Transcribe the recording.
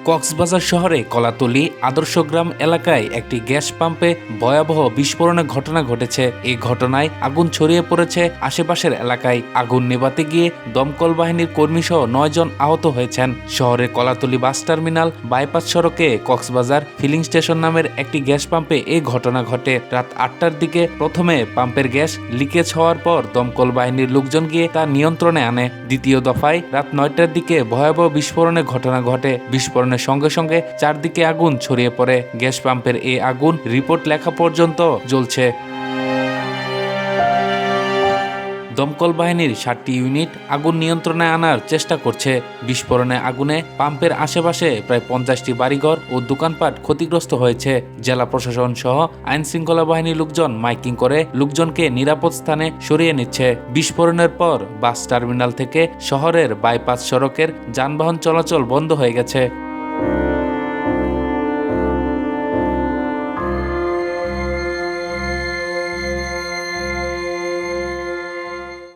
কক্সবাজার শহরে কলাতলী আদর্শগ্রাম এলাকায় একটি গ্যাস পাম্পে ভয়াবহ বিস্ফোরণের ঘটনা ঘটেছে। এই ঘটনায় আগুন ছড়িয়ে পড়েছে আশেপাশের এলাকায়। আগুন নেভাতে গিয়ে দমকল বাহিনীর কর্মীসহ 9 জন আহত হয়েছেন। শহরের কলাতলী বাস টার্মিনাল বাইপাস সড়কে কক্সবাজার ফিলিং স্টেশন নামের একটি গ্যাস পাম্পে এই ঘটনা ঘটে। রাত 8টার দিকে প্রথমে পাম্পের গ্যাস লিকেজ হওয়ার পর দমকল বাহিনীর লোকজন গিয়ে তা নিয়ন্ত্রণে আনে। দ্বিতীয় দফায় রাত 9টার দিকে ভয়াবহ বিস্ফোরণের ঘটনা ঘটে। বিস্ফোরণের সঙ্গে সঙ্গে চারদিকে আগুন ছড়িয়ে পড়ে। গ্যাস পাম্পের এই আগুন রিপোর্ট লেখা পর্যন্ত জ্বলছে। দমকল বাহিনীর 7টি ইউনিট আগুন নিয়ন্ত্রণে আনার চেষ্টা করছে। বিস্ফোরণে আগুনে পাম্পের আশেপাশে প্রায় 50টি বাড়িঘর ও দোকানপাট ক্ষতিগ্রস্ত হয়েছে। জেলা প্রশাসন সহ আইন শৃঙ্খলা বাহিনীর লোকজন মাইকিং করে লোকজনকে নিরাপদ স্থানে সরিয়ে নিচ্ছে। বিস্ফোরণের পর বাস টার্মিনাল থেকে শহরের বাইপাস সড়কের যানবাহন চলাচল বন্ধ হয়ে গেছে।